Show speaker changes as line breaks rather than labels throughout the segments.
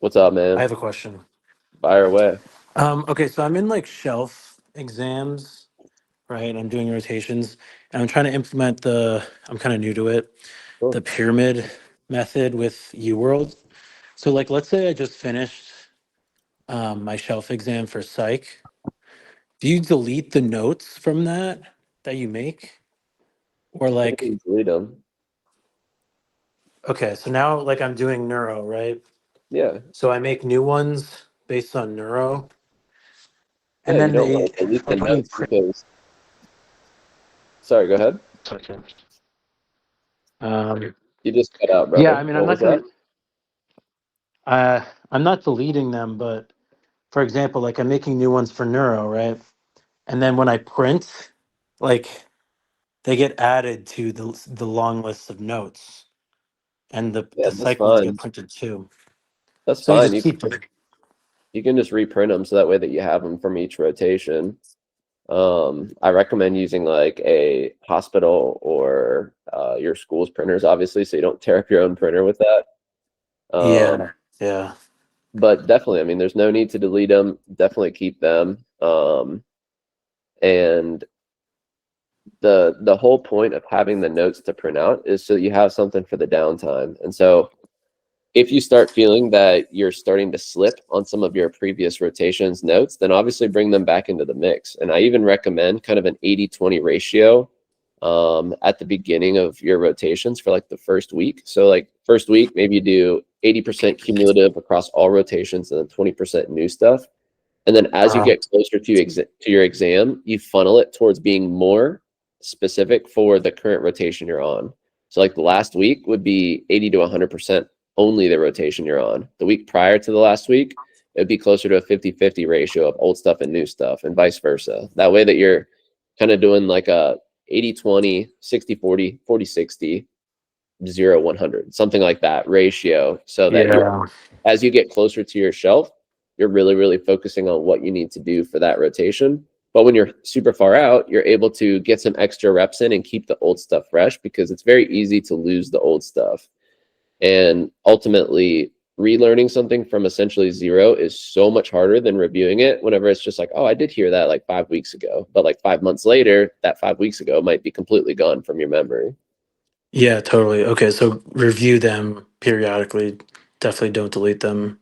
What's up,
I
man?
have a question.
Fire away.
Okay, so I'm in like shelf exams, right? I'm doing rotations, and I'm trying to implement I'm kind of new to it,
Cool.
the pyramid method with UWorld. So, like, let's say I just finished my shelf exam for psych. Do you delete the notes from that you make? Or,
Yeah, you
like,
can delete them.
okay, so now, like, I'm doing neuro, right?
Yeah.
So I make new ones based on neuro,
Yeah,
and
you
then
don't want to delete the
like, when you
notes
print,
because, sorry, go ahead.
um,
You just cut out,
yeah,
brother.
I mean,
What was that?
I'm not deleting them, but for example, like I'm making new ones for neuro, right? And then when I print, like they get added to the long list of notes, and
Yeah,
the
that's
psych ones get
fine.
printed too.
That's
So you
fine.
just keep it.
You can just reprint them so that way that you have them from each rotation. I recommend using like a hospital or your school's printers, obviously, so you don't tear up your own printer with that.
Yeah, yeah,
But definitely, I mean, there's no need to delete them. Definitely keep them. And the whole point of having the notes to print out is so you have something for the downtime. And so if you start feeling that you're starting to slip on some of your previous rotations notes, then obviously bring them back into the mix. And I even recommend kind of an 80-20 ratio at the beginning of your rotations for like the first week. So like first week, maybe you do 80% cumulative across all rotations and then 20% new stuff. And then as you
uh,
get closer to your exam, you funnel it towards being more specific for the current rotation you're on. So like the last week would be 80 to 100% only the rotation you're on. The week prior to the last week, it would be closer to a 50-50 ratio of old stuff and new stuff and vice versa. That way that you're kind of doing like a 80-20, 60-40, 40-60, 0-100, something like that ratio so that you
yeah,
as you get closer to your shelf, you're really focusing on what you need to do for that rotation. But when you're super far out, you're able to get some extra reps in and keep the old stuff fresh because it's very easy to lose the old stuff. And ultimately, relearning something from essentially zero is so much harder than reviewing it whenever it's just like, oh, I did hear that like 5 weeks ago. But like 5 months later, that 5 weeks ago might be completely gone from your memory.
yeah, totally. Okay, so review them periodically. Definitely don't delete them.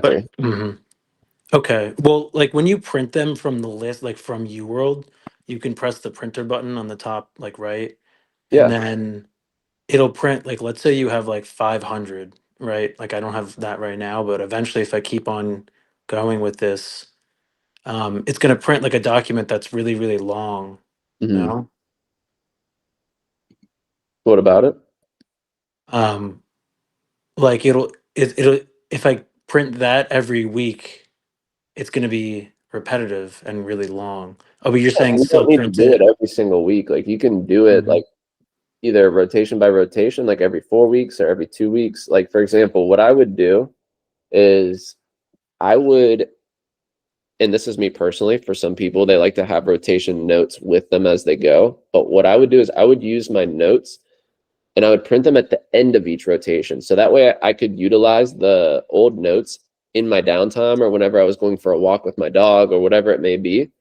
But
Exactly.
okay. Well, like when you print them from the list, like from UWorld, you can press the printer button on the top, like right, and
Yeah.
then it'll print. Like, let's say you have like 500, right? Like I don't have that right now, but eventually, if I keep on going with this, it's gonna print like a document that's really, really long. You
Hmm.
know,
What about it?
um, like it'll if I print that every week, it's gonna be repetitive and really long. Oh, but you're saying
You
still
don't need to
print
do it
it.
every single week. Like you can do it like either rotation by rotation, like every 4 weeks or every 2 weeks. Like for example, what I would do is I would, and this is me personally, for some people, they like to have rotation notes with them as they go. But what I would do is I would use my notes and I would print them at the end of each rotation. So that way I could utilize the old notes in my downtime or whenever I was going for a walk with my dog or whatever it may be.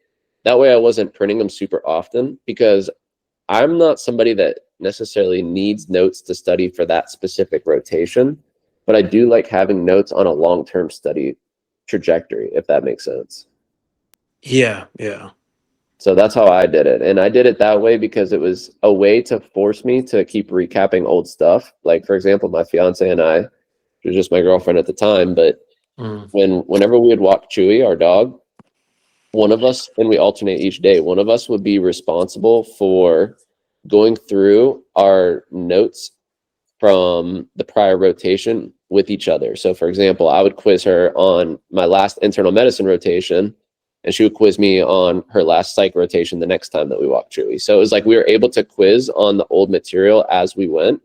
That way I wasn't printing them super often because I'm not somebody that necessarily needs notes to study for that specific rotation, but I do like having notes on a long-term study trajectory, if that makes sense.
Yeah, yeah.
So that's how I did it. And I did it that way because it was a way to force me to keep recapping old stuff. Like, for example, my fiance and I, she was just my girlfriend at the time, but
Mm.
whenever we would walk Chewy, our dog, one of us, and we alternate each day, one of us would be responsible for going through our notes from the prior rotation with each other. So, for example, I would quiz her on my last internal medicine rotation, and she would quiz me on her last psych rotation the next time that we walked Chewy. So it was like we were able to quiz on the old material as we went.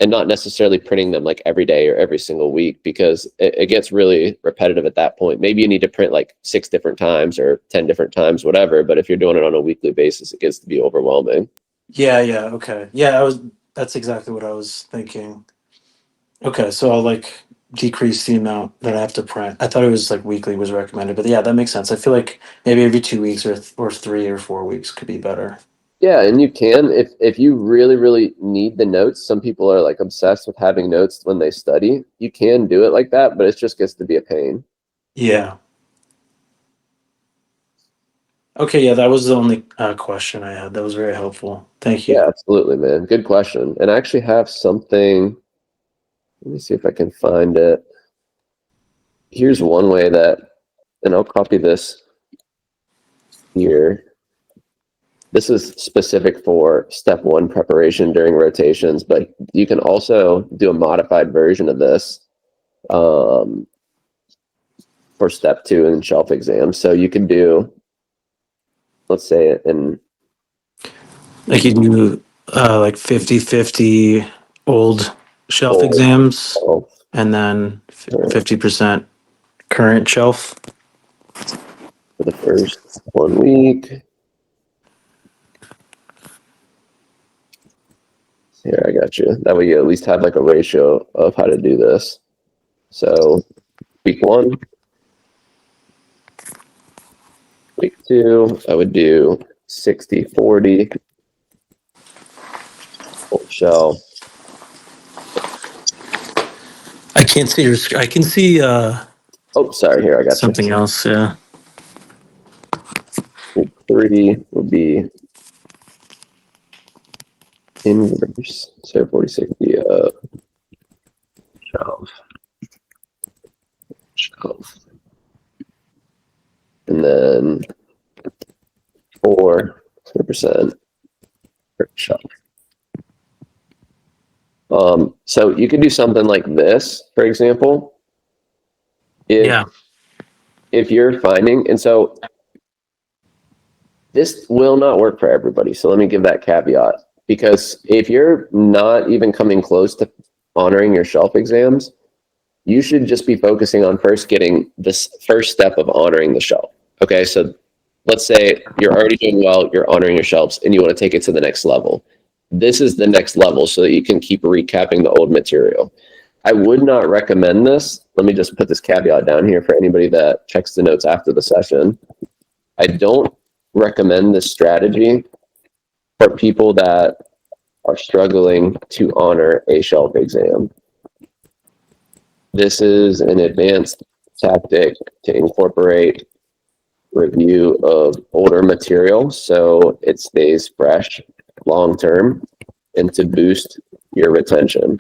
And not necessarily printing them like every day or every single week because it gets really repetitive at that point. Maybe you need to print like 6 different times or 10 different times, whatever. But if you're doing it on a weekly basis, it gets to be overwhelming.
Yeah, okay. Yeah, that's exactly what I was thinking. Okay, so I'll like decrease the amount that I have to print. I thought it was like weekly was recommended, but yeah, that makes sense. I feel like maybe every 2 weeks or 3 or 4 weeks could be better.
Yeah, and you can if you really really need the notes. Some people are like obsessed with having notes when they study. You can do it like that, but it just gets to be a pain.
Yeah. Okay, yeah, that was the only question I had. That was very helpful. Thank
Yeah,
you.
absolutely, man. Good question. And I actually have something. Let me see if I can find it. Here's one way that, and I'll copy this here. This is specific for step one preparation during rotations, but you can also do a modified version of this for step two in shelf exams. So you can do, let's say, in
Like you do like 50-50 old shelf
full
exams
shelf,
and then
uh,
50% current shelf.
for the first 1 week. Here, I got you. That way you at least have like a ratio of how to do this. So week one, week two, I would do 60-40 full shelf.
I can't see your I can see
Oh, sorry, here, I got you.
something else, yeah.
Week three would be inverse. So 40-60 shelf. Shelf. And then 4% per shelf. So you could do something like this, for example,
Yeah.
if you're finding, and so this will not work for everybody. So let me give that caveat, because if you're not even coming close to honoring your shelf exams, you should just be focusing on first getting this first step of honoring the shelf. Okay, so let's say you're already doing well, you're honoring your shelves, and you want to take it to the next level. This is the next level so that you can keep recapping the old material. I would not recommend this. Let me just put this caveat down here for anybody that checks the notes after the session. I don't recommend this strategy for people that are struggling to honor a shelf exam. This is an advanced tactic to incorporate review of older material so it stays fresh long term and to boost your retention.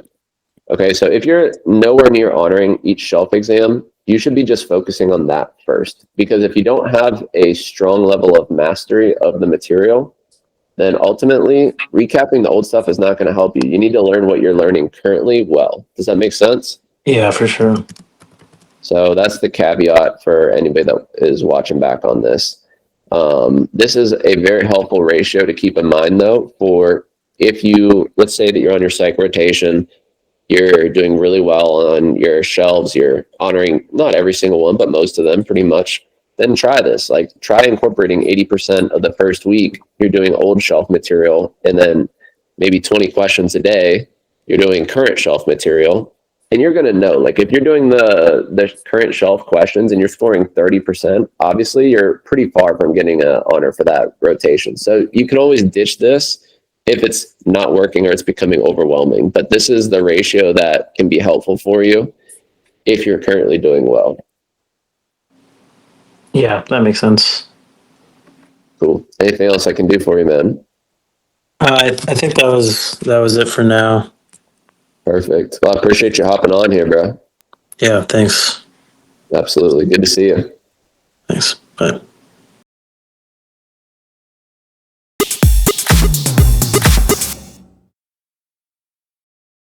Okay, so if you're nowhere near honoring each shelf exam, you should be just focusing on that first. Because if you don't have a strong level of mastery of the material, then ultimately recapping the old stuff is not going to help you. You need to learn what you're learning currently well. Does that make sense?
Yeah, for sure.
So that's the caveat for anybody that is watching back on this. This is a very helpful ratio to keep in mind, though, for if you, let's say that you're on your psych rotation, you're doing really well on your shelves, you're honoring not every single one, but most of them pretty much, then try this. Like, try incorporating 80% of the first week, you're doing old shelf material, and then maybe 20 questions a day, you're doing current shelf material. And you're going to know, like, if you're doing the current shelf questions and you're scoring 30%, obviously you're pretty far from getting an honor for that rotation. So you can always ditch this if it's not working or it's becoming overwhelming. But this is the ratio that can be helpful for you if you're currently doing well.
Yeah, that makes sense.
Cool. Anything else I can do for you, man?
I think that was it for now.
Perfect. Well, I appreciate you hopping on here, bro.
Yeah, thanks.
Absolutely. Good to see you.
Thanks. Bye.